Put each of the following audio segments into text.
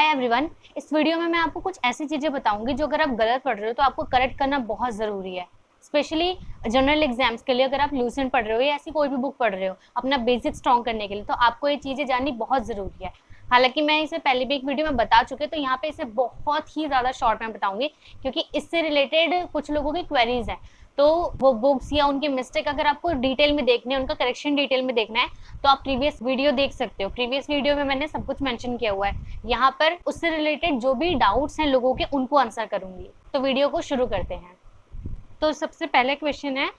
Hi everyone. इस video में मैं आपको कुछ ऐसी चीज़ें बताऊंगी जो अगर आप गलत पढ़ रहे हो तो आपको करेक्ट करना बहुत ज़रूरी है। स्पेशली जनरल एग्जाम्स के लिए अगर आप लूसेंट पढ़ रहे हो या ऐसी कोई भी बुक पढ़ रहे हो अपना बेसिक स्ट्रॉन्ग करने के लिए, तो आपको ये चीज़ें जाननी बहुत ज़रूरी है। हालांकि मैं इसे पहले भी एक वीडियो में बता चुके, तो यहाँ पे इसे बहुत ही ज़्यादा शॉर्ट में बताऊंगी क्योंकि इससे रिलेटेड कुछ लोगों की क्वेरीज हैं। तो वो बुक्स या उनके मिस्टेक अगर आपको डिटेल में देखने हैं, उनका करेक्शन डिटेल में देखना है, तो आप प्रीवियस वीडियो देख सकते हो। प्रीवियस वीडियो में मैंने सब कुछ मेंशन किया हुआ है। यहाँ पर उससे रिलेटेड जो भी डाउट्स हैं लोगों के, उनको आंसर करूंगी। तो वीडियो को शुरू करते हैं। तो सबसे पहले क्वेश्चन है,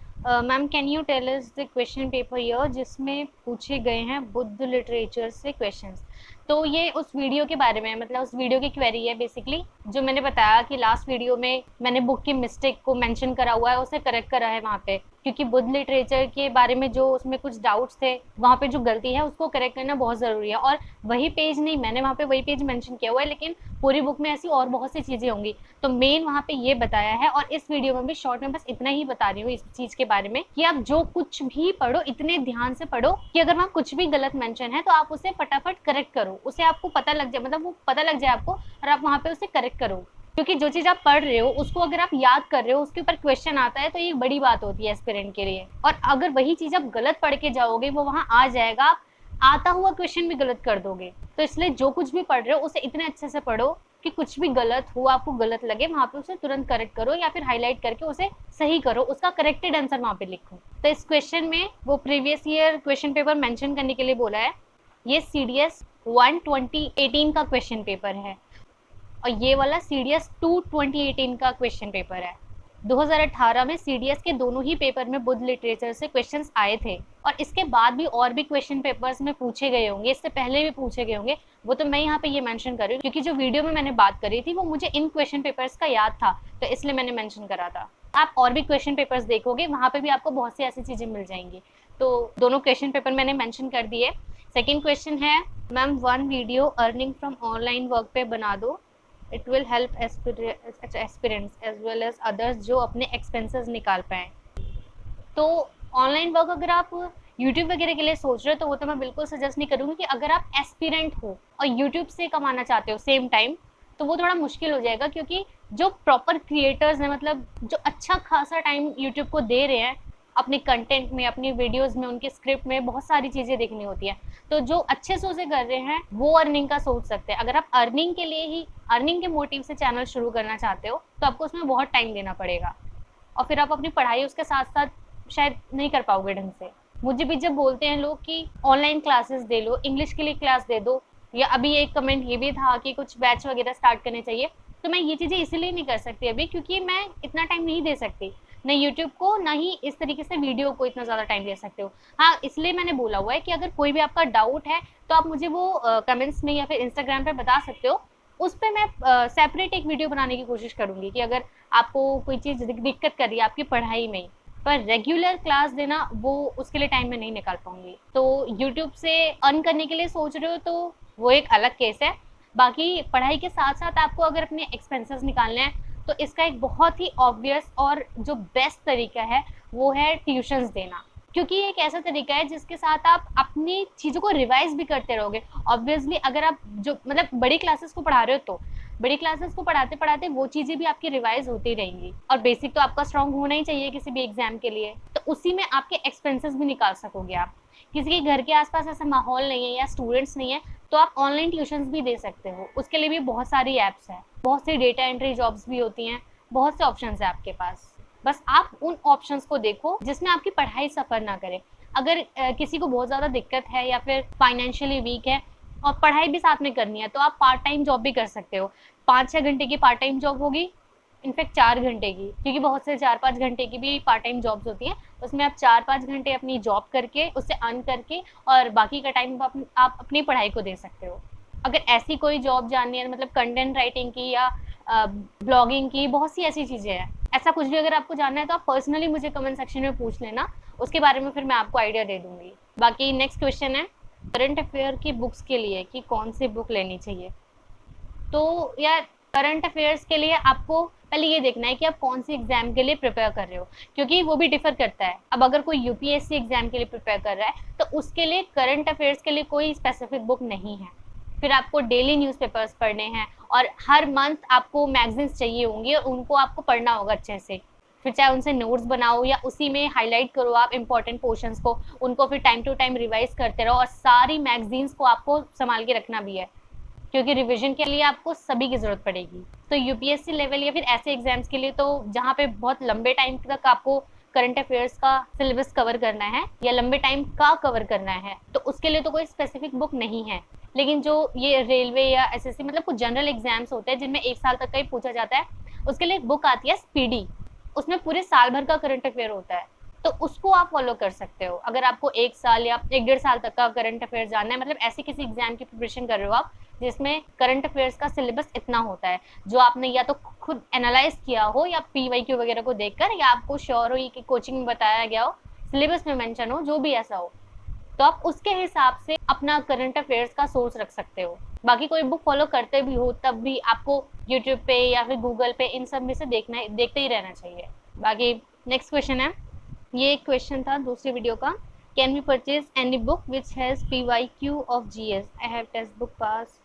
ma'am can you tell us the question paper year जिसमें पूछे गए हैं बुद्ध लिटरेचर से क्वेश्चंस। तो ये उस वीडियो के बारे में, मतलब उस वीडियो की क्वेरी है बेसिकली। जो मैंने बताया कि लास्ट वीडियो में मैंने बुक की मिस्टेक को मेंशन करा हुआ है, उसे करेक्ट करा है वहाँ पे, क्योंकि बुद्ध लिटरेचर के बारे में जो उसमें कुछ डाउट्स थे, वहाँ पे जो गलती है उसको करेक्ट करना बहुत ज़रूरी है। और वही पेज नहीं, मैंने वहाँ पे वही पेज मेंशन किया हुआ है, लेकिन पूरी बुक में ऐसी और बहुत सी चीज़ें होंगी। तो मेन वहाँ पे ये बताया है, और इस वीडियो में भी शॉर्ट में बस इतना ही बता रही हूँ इस चीज़ के बारे में कि आप जो कुछ भी पढ़ो इतने ध्यान से पढ़ो कि अगर वहाँ कुछ भी गलत मेंशन है तो आप उसे फटाफट करेक्ट करो, उसे आपको पता लग जाए, मतलब वो पता लग जाए आपको, और आप वहाँ पे उसे करेक्ट करो। क्योंकि जो चीज़ आप पढ़ रहे हो उसको अगर आप याद कर रहे हो, उसके ऊपर क्वेश्चन आता है, तो ये बड़ी बात होती है एस्पिरेंट के लिए। और अगर वही चीज़ आप गलत पढ़ के जाओगे, वो वहाँ आ जाएगा, आप आता हुआ क्वेश्चन भी गलत कर दोगे। तो इसलिए जो कुछ भी पढ़ रहे हो उसे इतने अच्छे से पढ़ो कि कुछ भी गलत हो, आपको गलत लगे, वहाँ पे उसे तुरंत करेक्ट करो या फिर हाईलाइट करके उसे सही करो, उसका करेक्टेड आंसर वहाँ पे लिखो। तो इस क्वेश्चन में वो previous year question paper mention करने के लिए बोला है। ये CDS 1 2018 का क्वेश्चन पेपर है, और ये वाला CDS 2 2018 का क्वेश्चन पेपर है। 2018 में CDS के दोनों ही पेपर में बुद्ध लिटरेचर से क्वेश्चंस आए थे, और इसके बाद भी और भी क्वेश्चन पेपर्स में पूछे गए होंगे, इससे पहले भी पूछे गए होंगे। वो तो मैं यहाँ पे ये मेंशन कर रही हूँ क्योंकि जो वीडियो में मैंने बात करी थी वो मुझे इन क्वेश्चन पेपर्स का याद था, तो इसलिए मैंने मेंशन करा था। आप और भी क्वेश्चन पेपर्स देखोगे, वहाँ पे भी आपको बहुत सी ऐसी चीजें मिल जाएंगी। तो दोनों क्वेश्चन पेपर मैंने मेंशन कर दिए। सेकेंड क्वेश्चन है, ma'am one video earning from online work पे बना दो, it will help aspirants as well as others जो अपने एक्सपेंसेस निकाल पाए। तो ऑनलाइन वर्क अगर आप यूट्यूब वगैरह के लिए सोच रहे हो, तो वो तो मैं बिल्कुल सजेस्ट नहीं करूँगी कि अगर आप एस्पिरेंट हो और यूट्यूब से कमाना चाहते हो सेम टाइम, तो वो थोड़ा मुश्किल हो जाएगा। क्योंकि जो प्रॉपर क्रिएटर्स हैं, मतलब जो अच्छा खासा टाइम यूट्यूब को दे रहे हैं अपने कंटेंट में, अपनी वीडियोस में, उनके स्क्रिप्ट में बहुत सारी चीज़ें देखनी होती हैं। तो जो अच्छे से उसे कर रहे हैं वो अर्निंग का सोच सकते हैं। अगर आप अर्निंग के लिए ही, अर्निंग के मोटिव से चैनल शुरू करना चाहते हो, तो आपको उसमें बहुत टाइम देना पड़ेगा, और फिर आप अपनी पढ़ाई उसके साथ साथ शायद नहीं कर पाओगे ढंग से। मुझे भी जब बोलते हैं लोग कि ऑनलाइन क्लासेस दे लो, इंग्लिश के लिए क्लास दे दो, या अभी एक कमेंट ये भी था कि कुछ बैच वगैरह स्टार्ट करने चाहिए, तो मैं ये चीज़ें इसीलिए नहीं कर सकती अभी क्योंकि मैं इतना टाइम नहीं दे सकती, ना यूट्यूब को, ना ही इस तरीके से वीडियो को इतना ज़्यादा टाइम दे सकते हो। हाँ, इसलिए मैंने बोला हुआ है कि अगर कोई भी आपका डाउट है तो आप मुझे वो कमेंट्स में या फिर इंस्टाग्राम पे बता सकते हो। उस पर मैं सेपरेट एक वीडियो बनाने की कोशिश करूंगी कि अगर आपको कोई चीज़ दिक्कत कर रही है आपकी पढ़ाई में, पर रेगुलर क्लास देना वो उसके लिए टाइम में नहीं निकाल पाऊंगी। तो यूट्यूब से अर्न करने के लिए सोच रहे हो तो वो एक अलग केस है। बाकी पढ़ाई के साथ साथ आपको अगर अपने एक्सपेंसेस निकालने हैं, तो इसका एक बहुत ही ऑब्वियस और जो बेस्ट तरीका है वो है ट्यूशंस देना। क्योंकि ये एक ऐसा तरीका है जिसके साथ आप अपनी चीज़ों को रिवाइज भी करते रहोगे। ऑब्वियसली अगर आप जो मतलब बड़ी क्लासेस को पढ़ा रहे हो, तो बड़ी क्लासेस को पढ़ाते पढ़ाते वो चीज़ें भी आपकी रिवाइज होती रहेंगी, और बेसिक तो आपका स्ट्रांग होना ही चाहिए किसी भी एग्जाम के लिए। तो उसी में आपके एक्सपेंसेस भी निकाल सकोगे आप। किसी के घर के आसपास ऐसा माहौल नहीं है या स्टूडेंट्स नहीं है, तो आप ऑनलाइन ट्यूशंस भी दे सकते हो। उसके लिए भी बहुत सारी ऐप्स हैं, बहुत सी डेटा एंट्री जॉब्स भी होती हैं, बहुत से ऑप्शंस हैं आपके पास। बस आप उन ऑप्शंस को देखो जिसमें आपकी पढ़ाई सफ़र ना करे। अगर किसी को बहुत ज़्यादा दिक्कत है या फिर फाइनेंशियली वीक है और पढ़ाई भी साथ में करनी है, तो आप पार्ट टाइम जॉब भी कर सकते हो। 5-6 घंटे की पार्ट टाइम जॉब होगी, इनफैक्ट 4 घंटे की, क्योंकि बहुत से 4-5 घंटे की भी पार्ट टाइम जॉब्स होती हैं। उसमें आप 4-5 घंटे अपनी जॉब करके, उससे अर्न करके, और बाकी का टाइम आप अपनी पढ़ाई को दे सकते हो। अगर ऐसी कोई जॉब जाननी है, मतलब कंटेंट राइटिंग की या ब्लॉगिंग की, बहुत सी ऐसी चीज़ें हैं। ऐसा कुछ भी अगर आपको जानना है तो आप पर्सनली मुझे कमेंट सेक्शन में पूछ लेना, उसके बारे में फिर मैं आपको आइडिया दे दूंगी। बाकी नेक्स्ट क्वेश्चन है, करंट अफेयर की बुक्स के लिए कि कौन सी बुक लेनी चाहिए। तो यार, करंट अफेयर्स के लिए आपको पहले ये देखना है कि आप कौन सी एग्जाम के लिए प्रिपेयर कर रहे हो, क्योंकि वो भी डिफर करता है। अब अगर कोई यूपीएससी एग्जाम के लिए प्रिपेयर कर रहा है तो उसके लिए करंट अफेयर्स के लिए कोई स्पेसिफिक बुक नहीं है। फिर आपको डेली न्यूज़पेपर्स पढ़ने हैं और हर मंथ आपको मैगज़ीन्स चाहिए होंगी और उनको आपको पढ़ना होगा अच्छे से। फिर चाहे उनसे नोट्स बनाओ या उसी में हाइलाइट करो आप इम्पोर्टेंट पोर्शंस को, उनको फिर टाइम टू टाइम रिवाइज़ करते रहो और सारी मैगज़ीन्स को आपको सँभाल के रखना भी है, क्योंकि रिवीजन के लिए आपको सभी की ज़रूरत पड़ेगी। तो यूपीएससी लेवल या फिर ऐसे एग्ज़ाम्स के लिए तो जहाँ पे बहुत लंबे टाइम तक आपको करंट अफेयर्स का सिलेबस कवर करना है या लंबे टाइम का कवर करना है, तो उसके लिए तो कोई स्पेसिफिक बुक नहीं है। लेकिन जो ये रेलवे या एसएससी मतलब कुछ जनरल एग्ज़ाम्स होते हैं जिनमें 1 साल तक का ही पूछा जाता है, उसके लिए एक बुक आती है स्पीडी, उसमें पूरे साल भर का करंट अफेयर होता है। तो उसको आप फॉलो कर सकते हो। अगर आपको 1 साल या 1 डेढ़ साल तक का करंट अफेयर जानना है, मतलब ऐसे किसी एग्ज़ाम की प्रिपरेशन कर रहे हो आप, जिसमें करंट अफेयर्स का सिलेबस इतना होता है, जो आपने या तो खुद एनालाइज़ किया हो या पीवाईक्यू वगैरह को देखकर, या आपको श्योर हो ये कि कोचिंग में बताया गया हो, सिलेबस में मेंशन हो, जो भी ऐसा हो, तो आप उसके हिसाब से अपना करंट अफेयर्स का सोर्स रख सकते हो। बाकी कोई बुक फॉलो करते भी हो तब भी आपको यूट्यूब पे या फिर गूगल पे इन सब में से देखते ही रहना चाहिए। बाकी नेक्स्ट क्वेश्चन है, ये एक क्वेश्चन था दूसरी वीडियो का, can we purchase any book which has PYQ of GS? I have text book पास,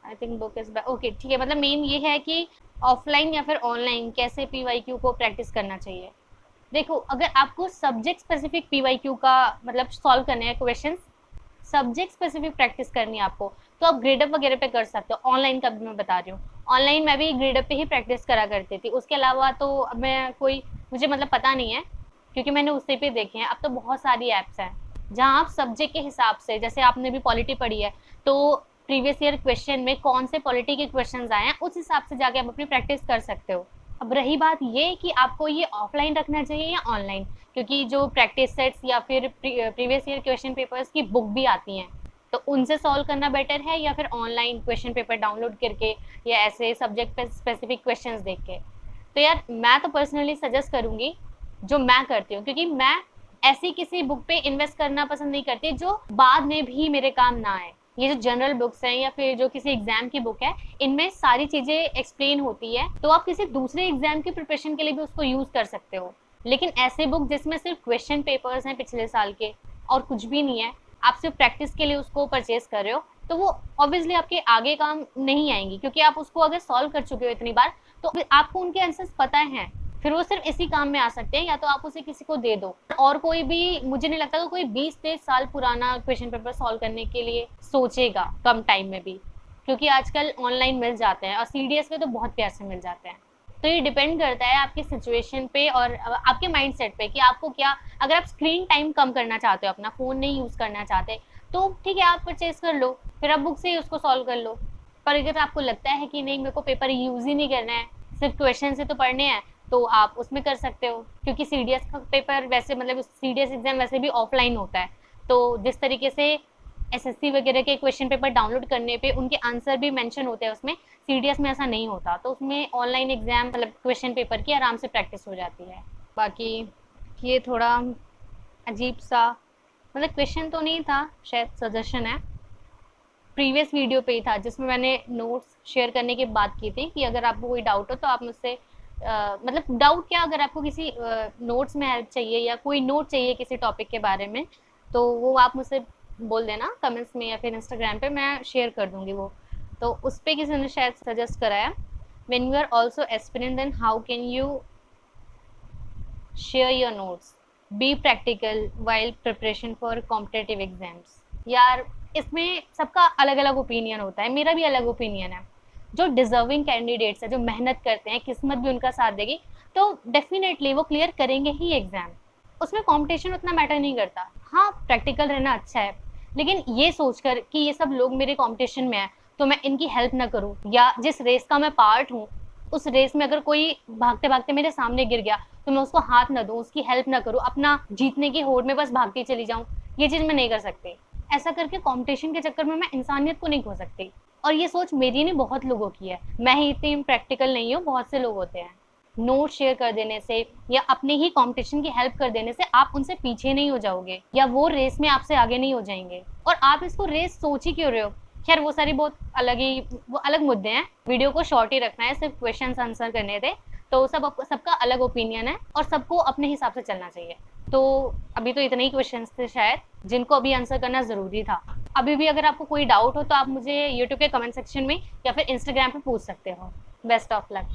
I think book is okay, ठीक है। मतलब मेन ये है कि ऑफलाइन या फिर ऑनलाइन कैसे पीवाईक्यू को प्रैक्टिस करना चाहिए। देखो, अगर आपको सब्जेक्ट स्पेसिफिक पीवाईक्यू का मतलब सॉल्व करने हैं क्वेश्चंस, सब्जेक्ट स्पेसिफिक प्रैक्टिस करनी है आपको, तो आप ग्रेडअप वगैरह पे कर सकते हो। ऑनलाइन का भी मैं बता रही हूँ, ऑनलाइन मैं भी ग्रेडअप पे ही प्रैक्टिस करा करती थी। उसके अलावा तो अब मैं कोई मुझे मतलब पता नहीं है, क्योंकि मैंने उसी पे देखे हैं। अब तो बहुत सारी ऐप्स हैं जहाँ आप सब्जेक्ट के हिसाब से, जैसे आपने भी पॉलिटी पढ़ी है, तो प्रीवियस ईयर क्वेश्चन में कौन से पॉलिटी के क्वेश्चन आए हैं, उस हिसाब से जाके आप अपनी प्रैक्टिस कर सकते हो। अब रही बात ये कि आपको ये ऑफलाइन रखना चाहिए या ऑनलाइन, क्योंकि जो प्रैक्टिस सेट्स या फिर प्रीवियस ईयर क्वेश्चन पेपर्स की बुक भी आती हैं, तो उनसे सॉल्व करना बेटर है या फिर ऑनलाइन क्वेश्चन पेपर डाउनलोड करके या ऐसे सब्जेक्ट स्पेसिफिक क्वेश्चंस देख के। तो यार मैं तो पर्सनली सजेस्ट करूँगी जो मैं करती हूँ, क्योंकि मैं ऐसी किसी बुक पे इन्वेस्ट करना पसंद नहीं करती जो बाद में भी मेरे काम ना आए। ये जो जनरल बुक्स हैं या फिर जो किसी एग्जाम की बुक है, इनमें सारी चीजें एक्सप्लेन होती है, तो आप किसी दूसरे एग्जाम की प्रिपरेशन के लिए भी उसको यूज कर सकते हो। लेकिन ऐसे बुक जिसमें सिर्फ क्वेश्चन पेपर्स हैं पिछले साल के और कुछ भी नहीं है, आप सिर्फ प्रैक्टिस के लिए उसको परचेज कर रहे हो, तो वो ऑब्वियसली आपके आगे काम नहीं आएंगी, क्योंकि आप उसको अगर सॉल्व कर चुके हो इतनी बार, तो आपको उनके आंसर्स पता है, फिर वो सिर्फ इसी काम में आ सकते हैं, या तो आप उसे किसी को दे दो। और कोई भी, मुझे नहीं लगता कि कोई 20-23 साल पुराना क्वेश्चन पेपर सॉल्व करने के लिए सोचेगा कम टाइम में भी, क्योंकि आजकल ऑनलाइन मिल जाते हैं और सीडीएस पे तो बहुत प्यार से मिल जाते हैं। तो ये डिपेंड करता है आपकी सिचुएशन पे और आपके माइंडसेट पे कि आपको क्या, अगर आप स्क्रीन टाइम कम करना चाहते हो, अपना फ़ोन नहीं यूज़ करना चाहते, तो ठीक है, आप परचेज कर लो, फिर आप बुक से ही उसको सॉल्व कर लो। पर अगर आपको लगता है कि नहीं, मेरे को पेपर यूज़ ही नहीं करना है, सिर्फ क्वेश्चन से तो पढ़ने हैं, तो आप उसमें कर सकते हो, क्योंकि सीडीएस का पेपर वैसे मतलब सीडीएस एग्जाम वैसे भी ऑफलाइन होता है। तो जिस तरीके से एसएससी वगैरह के क्वेश्चन पेपर डाउनलोड करने पे उनके आंसर भी मेंशन होते हैं उसमें, सीडीएस में ऐसा नहीं होता। तो उसमें ऑनलाइन एग्जाम मतलब क्वेश्चन पेपर की आराम से प्रैक्टिस हो जाती है। बाकी ये थोड़ा अजीब सा, मतलब क्वेश्चन तो नहीं था, शायद सजेशन है, प्रीवियस वीडियो पे ही था जिसमें मैंने नोट्स शेयर करने की बात की थी कि अगर आपको कोई डाउट हो तो आप मुझसे मतलब डाउट क्या, अगर आपको किसी नोट्स में हेल्प चाहिए या कोई नोट चाहिए किसी टॉपिक के बारे में, तो वो आप मुझसे बोल देना कमेंट्स में या फिर इंस्टाग्राम पे, मैं शेयर कर दूंगी वो। तो उस पर किसी ने शायद सजेस्ट कराया, when you are also aspirant then how can you share your notes, be practical while preparation for competitive exams. यार इसमें सबका अलग अलग ओपिनियन होता है, मेरा भी अलग ओपिनियन है। जो डिजर्विंग कैंडिडेट्स हैं, जो मेहनत करते हैं, किस्मत भी उनका साथ देगी, तो डेफिनेटली वो क्लियर करेंगे ही एग्जाम, उसमें कंपटीशन उतना मैटर नहीं करता। हाँ, प्रैक्टिकल रहना अच्छा है, लेकिन ये सोचकर कि ये सब लोग मेरे कंपटीशन में है तो मैं इनकी हेल्प ना करूँ, या जिस रेस का मैं पार्ट हूँ उस रेस में अगर कोई भागते भागते मेरे सामने गिर गया तो मैं उसको हाथ ना दूँ, उसकी हेल्प ना करूँ, अपना जीतने की होड़ में बस भागती चली जाऊँ, ये चीज़ मैं नहीं कर सकती। ऐसा करके कंपटीशन के चक्कर में मैं इंसानियत को नहीं खो सकती। और ये सोच मेरी नहीं, बहुत लोगों की है, मैं ही इतनी प्रैक्टिकल नहीं हूँ, बहुत से लोग होते हैं। नोट शेयर कर देने से या अपने ही कंपटीशन की हेल्प कर देने से आप उनसे पीछे नहीं हो जाओगे या वो रेस में आपसे आगे नहीं हो जाएंगे। और आप इसको रेस सोच ही क्यों रहे हो? खैर वो सारी बहुत अलग ही, वो अलग मुद्दे हैं, वीडियो को शॉर्ट ही रखना है, सिर्फ क्वेश्चन आंसर करने थे, तो सबका अलग ओपिनियन है और सबको अपने हिसाब से चलना चाहिए। तो अभी तो इतने ही क्वेश्चंस थे शायद जिनको अभी आंसर करना ज़रूरी था। अभी भी अगर आपको कोई डाउट हो तो आप मुझे यूट्यूब के कमेंट सेक्शन में या फिर इंस्टाग्राम पे पूछ सकते हो। Best of luck.